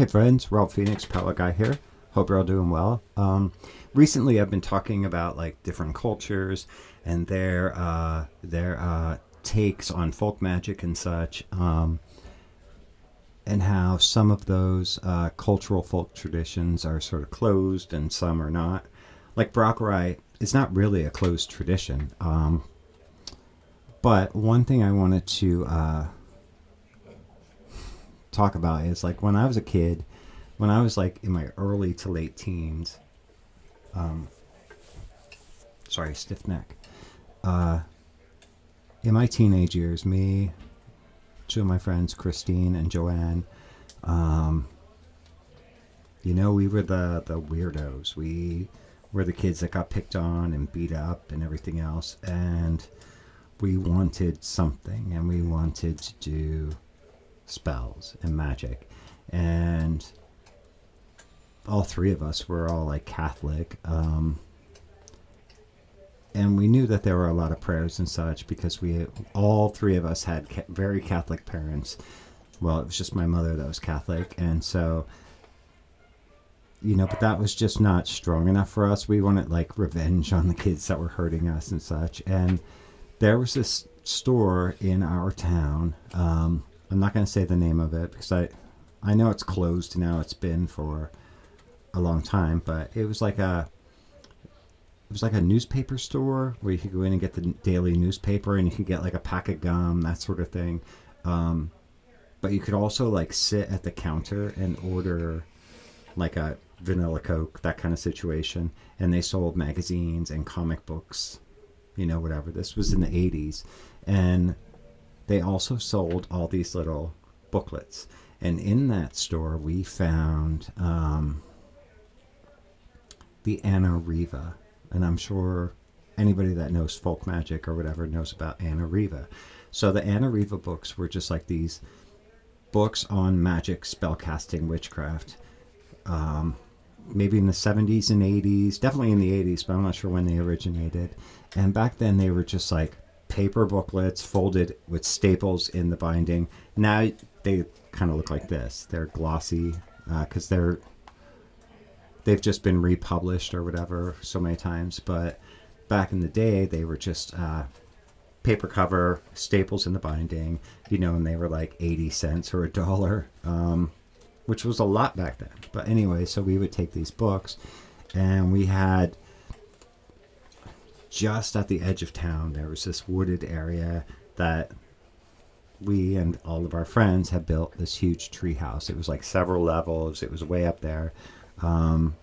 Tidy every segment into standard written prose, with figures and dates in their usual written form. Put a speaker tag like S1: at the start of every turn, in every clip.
S1: Hey friends, Rob Phoenix, Power Guy here. Hope you're all doing well. Recently, I've been talking about like different cultures and their takes on folk magic and such, and how some of those cultural folk traditions are sort of closed and some are not. Like Brockerai is not really a closed tradition, but one thing I wanted to talk about is like when I was a kid, when I was like in my early to late teens, sorry, stiff neck. In my teenage years, me, two of my friends, Christine and Joanne, we were the weirdos. We were the kids that got picked on and beat up and everything else. And we wanted something, and we wanted to do spells and magic. And all three of us were all like Catholic. And we knew that there were a lot of prayers and such because all three of us had very Catholic parents. Well, it was just my mother that was Catholic. And so, but that was just not strong enough for us. We wanted like revenge on the kids that were hurting us and such. And there was this store in our town. I'm not going to say the name of it because I know it's closed now. It's been for a long time, but it was like a newspaper store where you could go in and get the daily newspaper, and you could get like a pack of gum, that sort of thing. But you could also like sit at the counter and order like a vanilla Coke, that kind of situation. And they sold magazines and comic books, whatever. This was in the 80s. And they also sold all these little booklets. And in that store, we found the Anna Riva. And I'm sure anybody that knows folk magic or whatever knows about Anna Riva. So the Anna Riva books were just like these books on magic, spellcasting, witchcraft. Maybe in the 70s and 80s, definitely in the 80s, but I'm not sure when they originated. And back then they were just like paper booklets folded with staples in the binding. Now they kind of look like this. They're glossy because they've just been republished or whatever so many times. But back in the day, they were just paper cover, staples in the binding, and they were like 80 cents or $1, which was a lot back then. But anyway, so we would take these books, and we had just at the edge of town, there was this wooded area that we and all of our friends had built this huge tree house. It was like several levels. It was way up there. And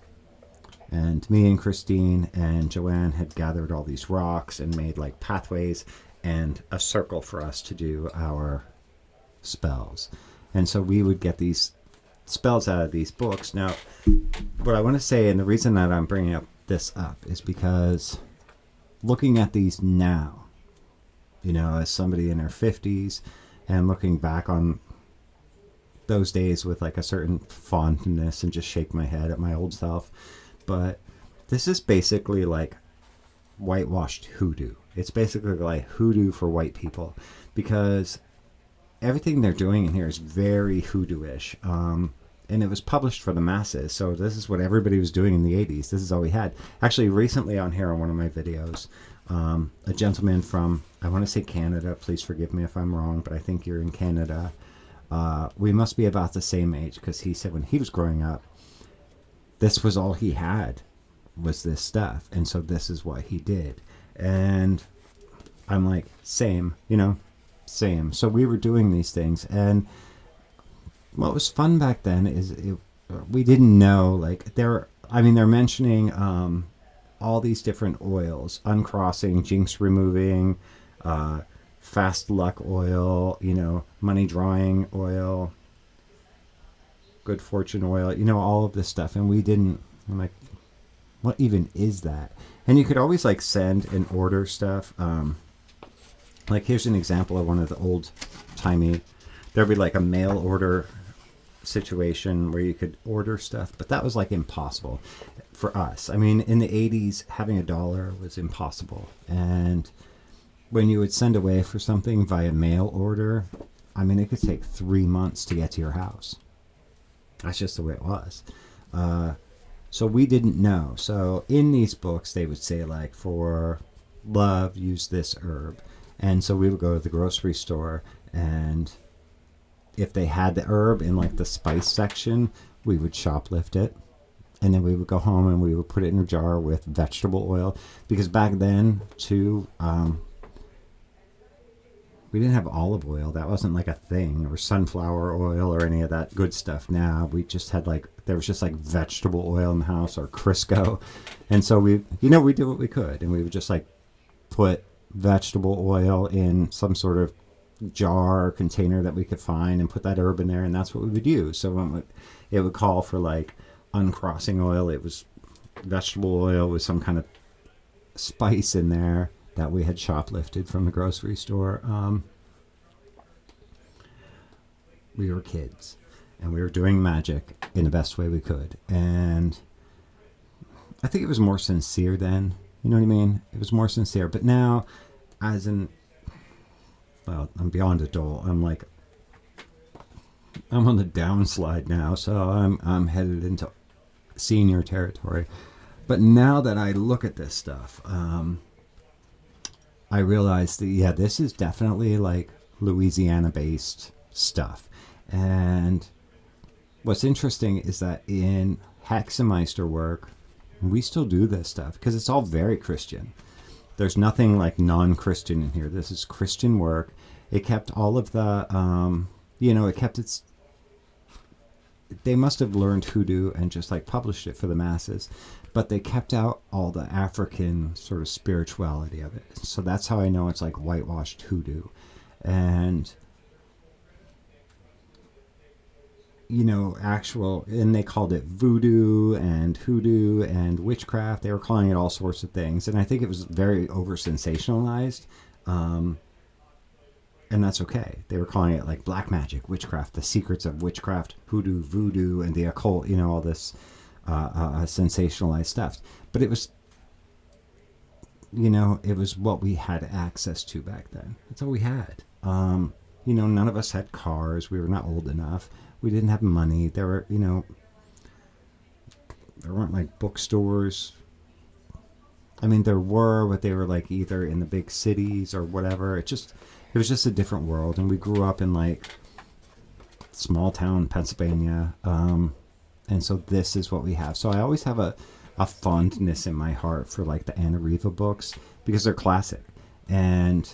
S1: me and Christine and Joanne had gathered all these rocks and made like pathways and a circle for us to do our spells. And so we would get these spells out of these books. Now, what I want to say, and the reason that I'm bringing this up is because looking at these now, as somebody in their 50s and looking back on those days with like a certain fondness and just shake my head at my old self. But this is basically like whitewashed hoodoo. It's basically like hoodoo for white people because everything they're doing in here is very hoodoo-ish. And it was published for the masses. So this is what everybody was doing in the 80s. This is all we had. Actually, recently on here on one of my videos, a gentleman from, I want to say Canada, please forgive me if I'm wrong, but I think you're in Canada. We must be about the same age because he said when he was growing up, this was all he had was this stuff. And so this is what he did. And I'm like, same, same. So we were doing these things. And what was fun back then is we didn't know, like, they're mentioning all these different oils, uncrossing, jinx removing, fast luck oil, money drawing oil, good fortune oil, all of this stuff. And I'm like, what even is that? And you could always like send and order stuff. Like here's an example of one of the old timey, there'd be like a mail order situation where you could order stuff, but that was like impossible for us. I mean, in the 80s, having $1 was impossible. And when you would send away for something via mail order, I mean, it could take 3 months to get to your house. That's just the way it was. So we didn't know. So in these books, they would say, like, for love, use this herb. And so we would go to the grocery store, and if they had the herb in, like, the spice section, we would shoplift it. And then we would go home and we would put it in a jar with vegetable oil. Because back then, too, we didn't have olive oil. That wasn't like a thing, or sunflower oil or any of that good stuff. Now we just had, like, there was just like vegetable oil in the house, or Crisco. And so we did what we could. And we would just, like, put vegetable oil in some sort of jar or container that we could find and put that herb in there. And that's what we would use. So when it would call for, like, uncrossing oil, it was vegetable oil with some kind of spice in there that we had shoplifted from the grocery store. We were kids, and we were doing magic in the best way we could. And I think it was more sincere then. You know what I mean? It was more sincere. But now, I'm beyond adult. I'm on the downslide now, so I'm headed into senior territory. But now that I look at this stuff, I realized that, yeah, this is definitely, like, Louisiana-based stuff. And what's interesting is that in Hexameister work, we still do this stuff because it's all very Christian. There's nothing, like, non-Christian in here. This is Christian work. It kept all of the, it kept its... They must have learned hoodoo and just, like, published it for the masses. But they kept out all the African sort of spirituality of it. So that's how I know it's, like, whitewashed hoodoo. And, and they called it voodoo and hoodoo and witchcraft. They were calling it all sorts of things. And I think it was very over-sensationalized. And that's okay. They were calling it, like, black magic, witchcraft, the secrets of witchcraft, hoodoo, voodoo, and the occult, all this sensationalized stuff. But it was, it was what we had access to back then. That's all we had. None of us had cars. We were not old enough. We didn't have money. There were, there weren't, like, bookstores. I mean, there were, but they were, like, either in the big cities or whatever. It was just a different world. And we grew up in, like, small town Pennsylvania. And so this is what we have. So I always have a fondness in my heart for, like, the Anna Riva books because they're classic. And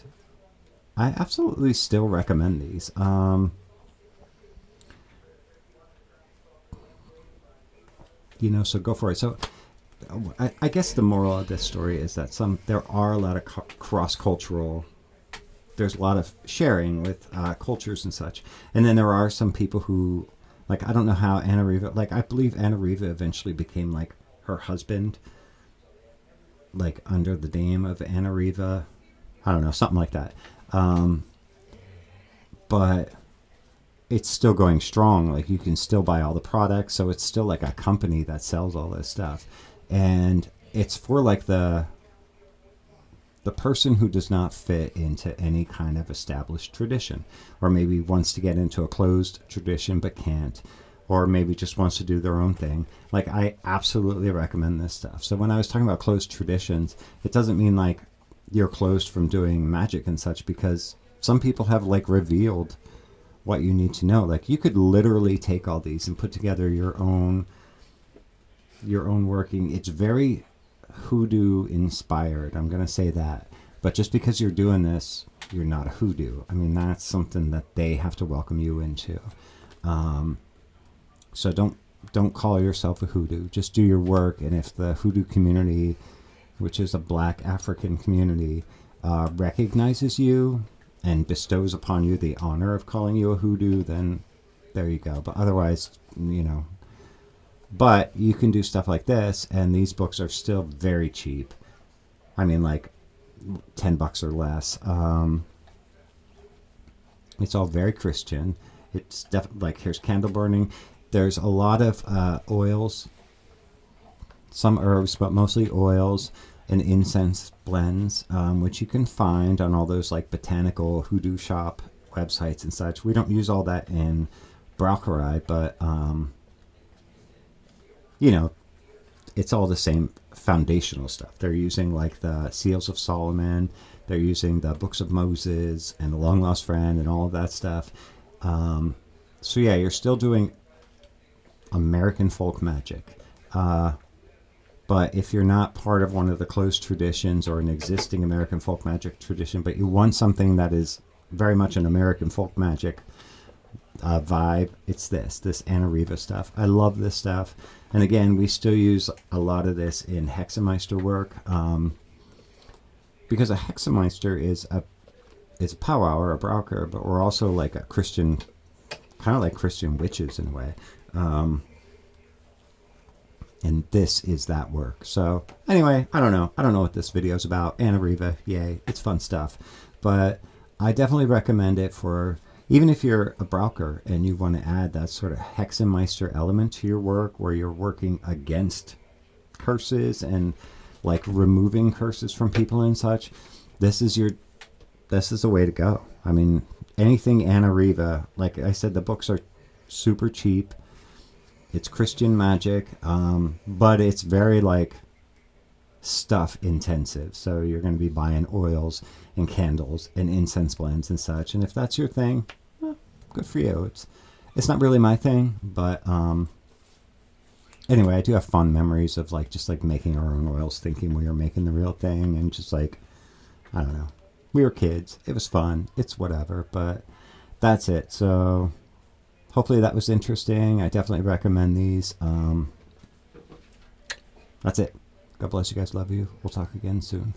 S1: I absolutely still recommend these. So go for it. So I guess the moral of this story is that there are a lot of cross-cultural... There's a lot of sharing with cultures and such. And then there are some people who... Like, I don't know how Anna Riva... Like, I believe Anna Riva eventually became, like, her husband. Like, under the name of Anna Riva. I don't know, something like that. But it's still going strong. Like, you can still buy all the products. So it's still, like, a company that sells all this stuff. And it's for, like, the person who does not fit into any kind of established tradition, or maybe wants to get into a closed tradition but can't, or maybe just wants to do their own thing. Like, I absolutely recommend this stuff. So when I was talking about closed traditions, it doesn't mean, like, you're closed from doing magic and such, because some people have, like, revealed what you need to know. Like, you could literally take all these and put together your own working. It's very hoodoo inspired, I'm going to say that. But just because you're doing this, you're not a hoodoo. I mean, that's something that they have to welcome you into. So don't call yourself a hoodoo. Just do your work. And if the hoodoo community, which is a black African community, recognizes you and bestows upon you the honor of calling you a hoodoo, then there you go. But otherwise, but you can do stuff like this, and these books are still very cheap. I mean, like, $10 or less. It's all very Christian. It's definitely, like, here's candle burning. There's a lot of oils, some herbs, but mostly oils and incense blends, which you can find on all those, like, botanical hoodoo shop websites and such. We don't use all that in Braucherei, but you know, it's all the same foundational stuff. They're using like the Seals of Solomon, they're using the Books of Moses and the Long Lost Friend and all of that stuff. So yeah, you're still doing American folk magic. But if you're not part of one of the closed traditions or an existing American folk magic tradition, but you want something that is very much an American folk magic vibe, it's this Anna Riva stuff. I love this stuff. And again, we still use a lot of this in Hexameister work, because a Hexameister is a powwow, a braucher, but we're also like a Christian, kind of like Christian witches in a way. And this is that work. So anyway, I don't know what this video is about. Anna Riva, yay, it's fun stuff. But I definitely recommend it for, even if you're a braucher and you want to add that sort of Hexameister element to your work, where you're working against curses and like removing curses from people and such, this is the way to go. I mean, anything Anna Riva, like I said, the books are super cheap. It's Christian magic, but it's very like stuff intensive. So you're going to be buying oils and candles and incense blends and such. And if that's your thing, well, good for you. It's not really my thing, but anyway, I do have fond memories of like just like making our own oils, thinking we were making the real thing, and just like, I don't know, we were kids. It was fun. It's whatever, but that's it. So hopefully that was interesting. I definitely recommend these. That's it. God bless you guys. Love you. We'll talk again soon.